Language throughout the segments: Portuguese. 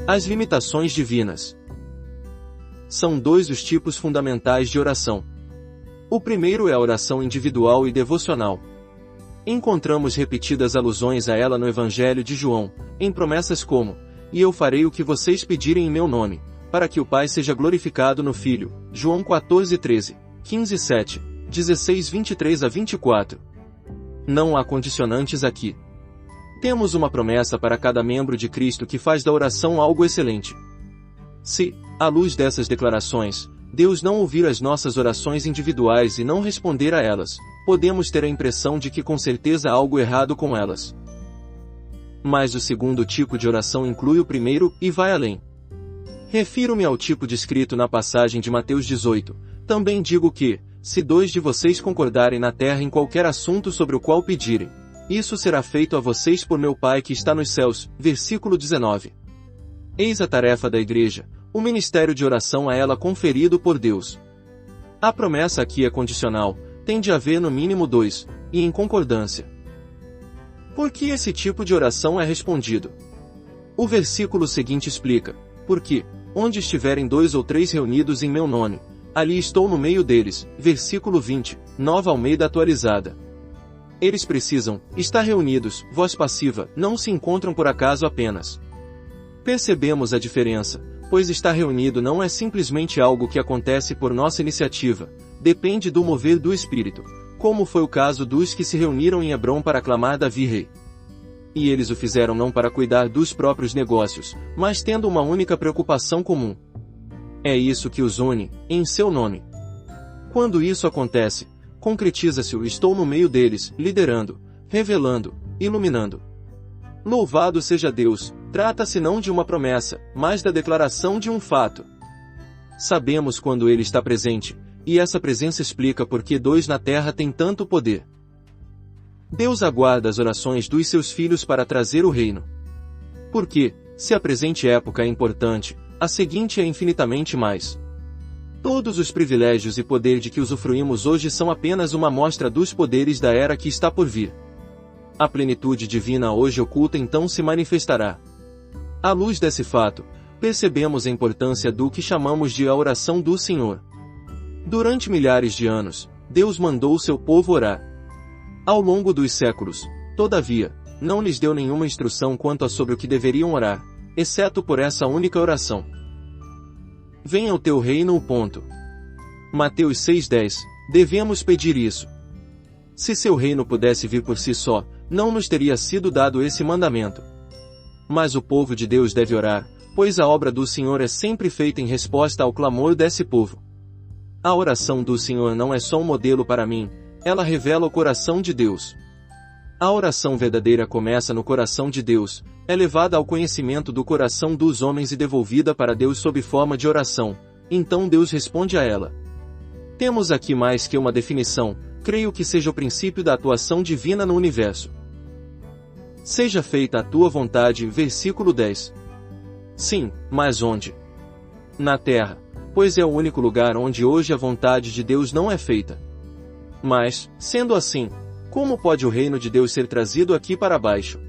As limitações divinas. São dois os tipos fundamentais de oração. O primeiro é a oração individual e devocional. Encontramos repetidas alusões a ela no Evangelho de João, em promessas como: "E eu farei o que vocês pedirem em meu nome, para que o Pai seja glorificado no Filho." João 14:13, 15:7, 16:23-24. Não há condicionantes aqui. Temos uma promessa para cada membro de Cristo que faz da oração algo excelente. Se, à luz dessas declarações, Deus não ouvir as nossas orações individuais e não responder a elas, podemos ter a impressão de que com certeza há algo errado com elas. Mas o segundo tipo de oração inclui o primeiro e vai além. Refiro-me ao tipo descrito na passagem de Mateus 18. Também digo que, se 2 de vocês concordarem na terra em qualquer assunto sobre o qual pedirem, isso será feito a vocês por meu Pai que está nos céus. Versículo 19. Eis a tarefa da igreja, o ministério de oração a ela conferido por Deus. A promessa aqui é condicional, tem de haver no mínimo 2, e em concordância. Por que esse tipo de oração é respondido? O versículo seguinte explica: "Porque, onde estiverem 2 ou 3 reunidos em meu nome, ali estou no meio deles." Versículo 20, Nova Almeida atualizada. Eles precisam estar reunidos, voz passiva, não se encontram por acaso apenas. Percebemos a diferença, pois estar reunido não é simplesmente algo que acontece por nossa iniciativa, depende do mover do Espírito, como foi o caso dos que se reuniram em Hebrom para aclamar Davi rei. E eles o fizeram não para cuidar dos próprios negócios, mas tendo uma única preocupação comum. É isso que os une, em seu nome. Quando isso acontece, concretiza-se o "estou no meio deles", liderando, revelando, iluminando. Louvado seja Deus, trata-se não de uma promessa, mas da declaração de um fato. Sabemos quando Ele está presente, e essa presença explica por que 2 na terra têm tanto poder. Deus aguarda as orações dos seus filhos para trazer o reino. Porque, se a presente época é importante, a seguinte é infinitamente mais. Todos os privilégios e poder de que usufruímos hoje são apenas uma amostra dos poderes da era que está por vir. A plenitude divina hoje oculta então se manifestará. À luz desse fato, percebemos a importância do que chamamos de a oração do Senhor. Durante milhares de anos, Deus mandou o seu povo orar. Ao longo dos séculos, todavia, não lhes deu nenhuma instrução quanto a sobre o que deveriam orar, exceto por essa única oração: "Venha o teu reino." Mateus 6:10, devemos pedir isso. Se seu reino pudesse vir por si só, não nos teria sido dado esse mandamento. Mas o povo de Deus deve orar, pois a obra do Senhor é sempre feita em resposta ao clamor desse povo. A oração do Senhor não é só um modelo para mim, ela revela o coração de Deus. A oração verdadeira começa no coração de Deus, é levada ao conhecimento do coração dos homens e devolvida para Deus sob forma de oração, então Deus responde a ela. Temos aqui mais que uma definição, creio que seja o princípio da atuação divina no universo. "Seja feita a tua vontade." Versículo 10. Sim, mas onde? Na terra, pois é o único lugar onde hoje a vontade de Deus não é feita. Mas, sendo assim, como pode o reino de Deus ser trazido aqui para baixo?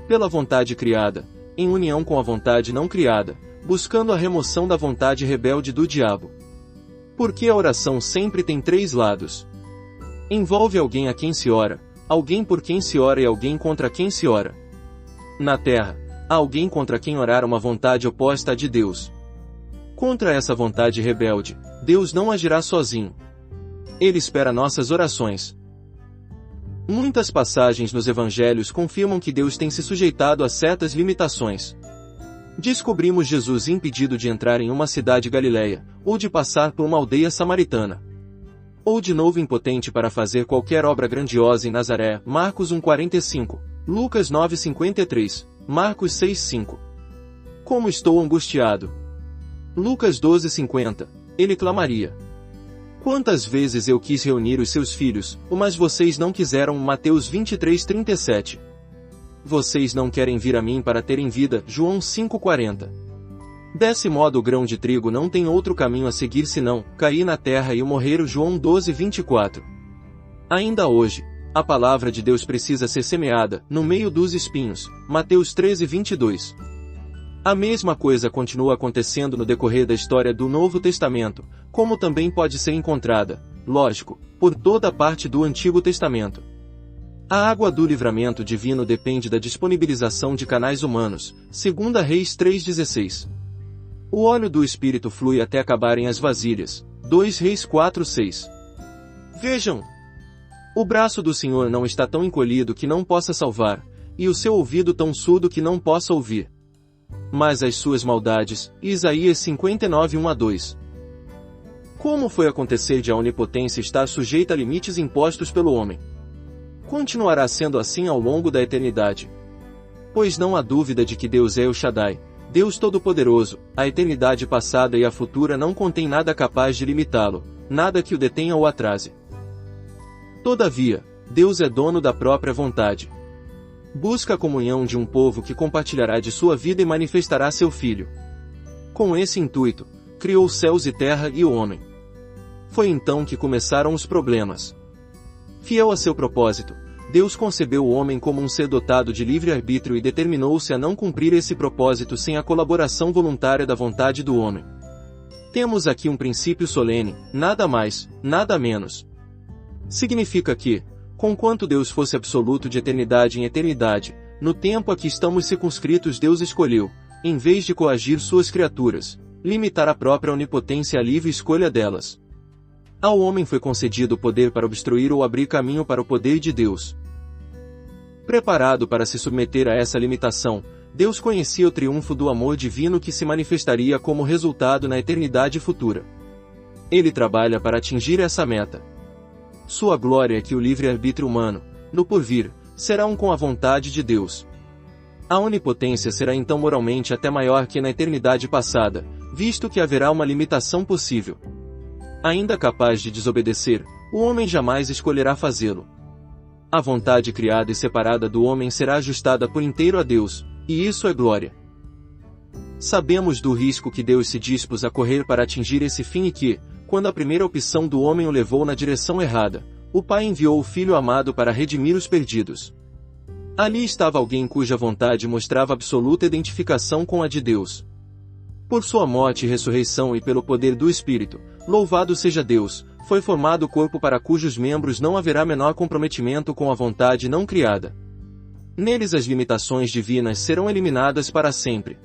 Pela vontade criada, em união com a vontade não criada, buscando a remoção da vontade rebelde do diabo. Porque a oração sempre tem 3 lados. Envolve alguém a quem se ora, alguém por quem se ora e alguém contra quem se ora. Na terra, há alguém contra quem orar uma vontade oposta à de Deus. Contra essa vontade rebelde, Deus não agirá sozinho. Ele espera nossas orações. Muitas passagens nos evangelhos confirmam que Deus tem se sujeitado a certas limitações. Descobrimos Jesus impedido de entrar em uma cidade galileia, ou de passar por uma aldeia samaritana. Ou de novo impotente para fazer qualquer obra grandiosa em Nazaré, Marcos 1:45, Lucas 9:53, Marcos 6:5. Como estou angustiado. Lucas 12:50, ele clamaria. Quantas vezes eu quis reunir os seus filhos, mas vocês não quiseram. Mateus 23:37. Vocês não querem vir a mim para terem vida. João 5:40. Desse modo o grão de trigo não tem outro caminho a seguir senão cair na terra e morrer. João 12:24. Ainda hoje, a palavra de Deus precisa ser semeada no meio dos espinhos. Mateus 13:22. A mesma coisa continua acontecendo no decorrer da história do Novo Testamento, como também pode ser encontrada, lógico, por toda a parte do Antigo Testamento. A água do livramento divino depende da disponibilização de canais humanos, 2 Reis 3,16. O óleo do Espírito flui até acabarem as vasilhas, 2 Reis 4,6. Vejam! O braço do Senhor não está tão encolhido que não possa salvar, e o seu ouvido tão surdo que não possa ouvir. Mas as suas maldades, Isaías 59, 1-2. Como foi acontecer de a onipotência estar sujeita a limites impostos pelo homem? Continuará sendo assim ao longo da eternidade. Pois não há dúvida de que Deus é El Shaddai, Deus Todo-Poderoso, a eternidade passada e a futura não contém nada capaz de limitá-lo, nada que o detenha ou atrase. Todavia, Deus é dono da própria vontade. Busca a comunhão de um povo que compartilhará de sua vida e manifestará seu Filho. Com esse intuito, criou céus e terra e o homem. Foi então que começaram os problemas. Fiel a seu propósito, Deus concebeu o homem como um ser dotado de livre-arbítrio e determinou-se a não cumprir esse propósito sem a colaboração voluntária da vontade do homem. Temos aqui um princípio solene, nada mais, nada menos. Significa que, conquanto Deus fosse absoluto de eternidade em eternidade, no tempo a que estamos circunscritos Deus escolheu, em vez de coagir suas criaturas, limitar a própria onipotência à livre escolha delas. Ao homem foi concedido o poder para obstruir ou abrir caminho para o poder de Deus. Preparado para se submeter a essa limitação, Deus conhecia o triunfo do amor divino que se manifestaria como resultado na eternidade futura. Ele trabalha para atingir essa meta. Sua glória é que o livre-arbítrio humano, no porvir, será um com a vontade de Deus. A onipotência será então moralmente até maior que na eternidade passada, visto que haverá uma limitação possível. Ainda capaz de desobedecer, o homem jamais escolherá fazê-lo. A vontade criada e separada do homem será ajustada por inteiro a Deus, e isso é glória. Sabemos do risco que Deus se dispôs a correr para atingir esse fim e que, quando a primeira opção do homem o levou na direção errada, o Pai enviou o Filho amado para redimir os perdidos. Ali estava alguém cuja vontade mostrava absoluta identificação com a de Deus. Por sua morte e ressurreição e pelo poder do Espírito, louvado seja Deus, foi formado o corpo para cujos membros não haverá menor comprometimento com a vontade não criada. Neles as limitações divinas serão eliminadas para sempre.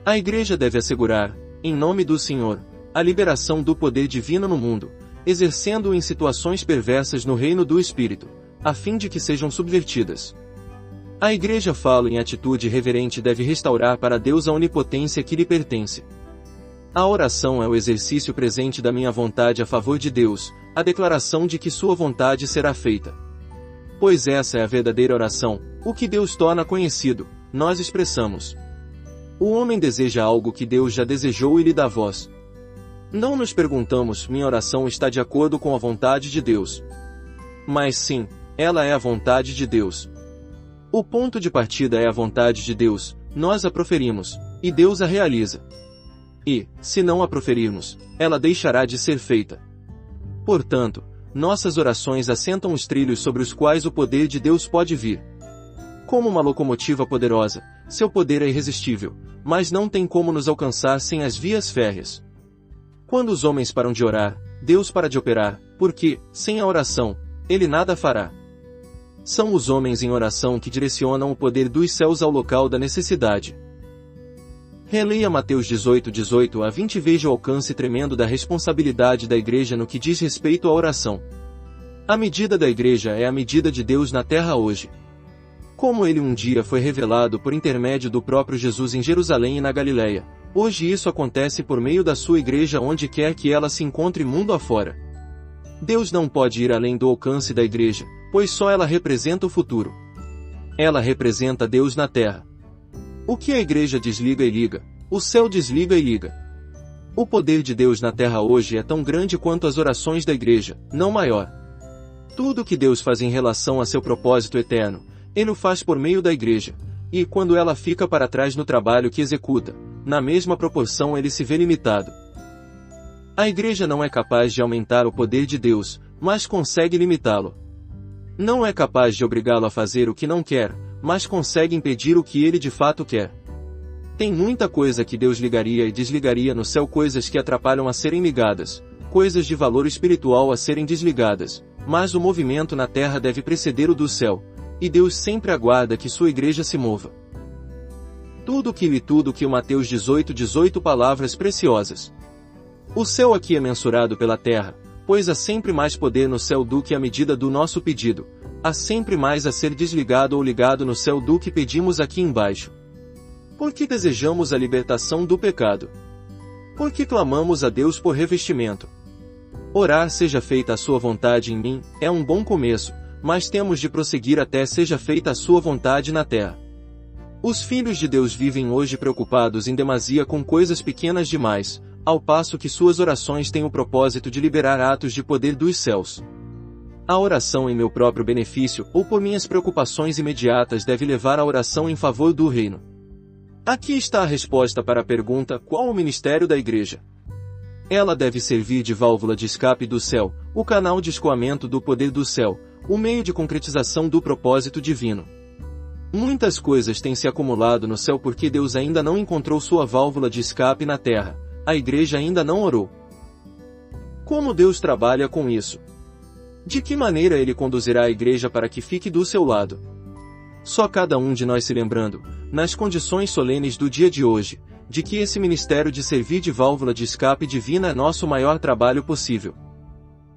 A Igreja deve assegurar, em nome do Senhor, a liberação do poder divino no mundo, exercendo-o em situações perversas no reino do Espírito, a fim de que sejam subvertidas. A Igreja fala em atitude reverente deve restaurar para Deus a onipotência que lhe pertence. A oração é o exercício presente da minha vontade a favor de Deus, a declaração de que sua vontade será feita. Pois essa é a verdadeira oração, o que Deus torna conhecido, nós expressamos. O homem deseja algo que Deus já desejou e lhe dá voz. Não nos perguntamos, minha oração está de acordo com a vontade de Deus. Mas sim, ela é a vontade de Deus. O ponto de partida é a vontade de Deus, nós a proferimos, e Deus a realiza. E, se não a proferirmos, ela deixará de ser feita. Portanto, nossas orações assentam os trilhos sobre os quais o poder de Deus pode vir. Como uma locomotiva poderosa, seu poder é irresistível, mas não tem como nos alcançar sem as vias férreas. Quando os homens param de orar, Deus para de operar, porque, sem a oração, ele nada fará. São os homens em oração que direcionam o poder dos céus ao local da necessidade. Releia Mateus 18:18-20 e veja o alcance tremendo da responsabilidade da Igreja no que diz respeito à oração. A medida da Igreja é a medida de Deus na terra hoje. Como ele um dia foi revelado por intermédio do próprio Jesus em Jerusalém e na Galileia, hoje isso acontece por meio da sua Igreja onde quer que ela se encontre mundo afora. Deus não pode ir além do alcance da Igreja, pois só ela representa o futuro. Ela representa Deus na terra. O que a Igreja desliga e liga, o céu desliga e liga. O poder de Deus na terra hoje é tão grande quanto as orações da Igreja, não maior. Tudo o que Deus faz em relação a seu propósito eterno, Ele o faz por meio da Igreja, e quando ela fica para trás no trabalho que executa, na mesma proporção ele se vê limitado. A Igreja não é capaz de aumentar o poder de Deus, mas consegue limitá-lo. Não é capaz de obrigá-lo a fazer o que não quer, mas consegue impedir o que ele de fato quer. Tem muita coisa que Deus ligaria e desligaria no céu, coisas que atrapalham a serem ligadas, coisas de valor espiritual a serem desligadas, mas o movimento na terra deve preceder o do céu, e Deus sempre aguarda que sua igreja se mova. Tudo que o Mateus 18 palavras preciosas. O céu aqui é mensurado pela terra, pois há sempre mais poder no céu do que a medida do nosso pedido, há sempre mais a ser desligado ou ligado no céu do que pedimos aqui embaixo. Porque desejamos a libertação do pecado. Porque clamamos a Deus por revestimento. Orar seja feita a sua vontade em mim, é um bom começo, mas temos de prosseguir até seja feita a sua vontade na terra. Os filhos de Deus vivem hoje preocupados em demasia com coisas pequenas demais, ao passo que suas orações têm o propósito de liberar atos de poder dos céus. A oração em meu próprio benefício ou por minhas preocupações imediatas deve levar à oração em favor do reino. Aqui está a resposta para a pergunta: qual o ministério da igreja? Ela deve servir de válvula de escape do céu, o canal de escoamento do poder do céu, o meio de concretização do propósito divino. Muitas coisas têm se acumulado no céu porque Deus ainda não encontrou sua válvula de escape na terra, a igreja ainda não orou. Como Deus trabalha com isso? De que maneira Ele conduzirá a igreja para que fique do seu lado? Só cada um de nós se lembrando, nas condições solenes do dia de hoje, de que esse ministério de servir de válvula de escape divina é nosso maior trabalho possível.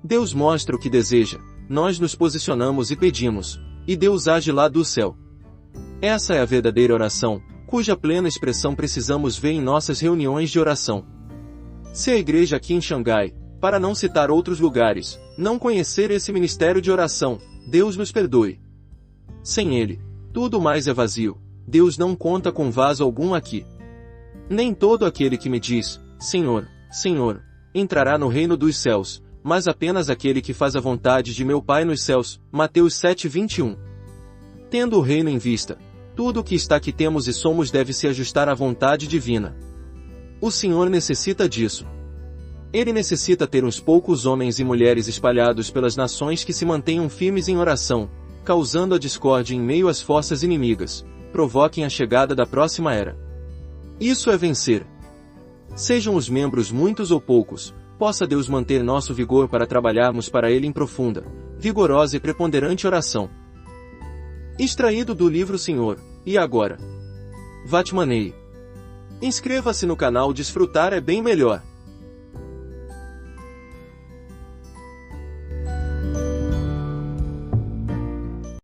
Deus mostra o que deseja, nós nos posicionamos e pedimos, e Deus age lá do céu. Essa é a verdadeira oração, cuja plena expressão precisamos ver em nossas reuniões de oração. Se a igreja aqui em Xangai, para não citar outros lugares, não conhecer esse ministério de oração, Deus nos perdoe. Sem ele, tudo mais é vazio, Deus não conta com vaso algum aqui. Nem todo aquele que me diz, Senhor, Senhor, entrará no reino dos céus, mas apenas aquele que faz a vontade de meu Pai nos céus. Mateus 7:21. Tendo o reino em vista, tudo o que está aqui temos e somos deve se ajustar à vontade divina. O Senhor necessita disso. Ele necessita ter uns poucos homens e mulheres espalhados pelas nações que se mantenham firmes em oração, causando a discórdia em meio às forças inimigas, provoquem a chegada da próxima era. Isso é vencer. Sejam os membros muitos ou poucos, possa Deus manter nosso vigor para trabalharmos para Ele em profunda, vigorosa e preponderante oração. Extraído do livro Senhor, e agora? Vatmanei. Inscreva-se no canal. Desfrutar é bem melhor.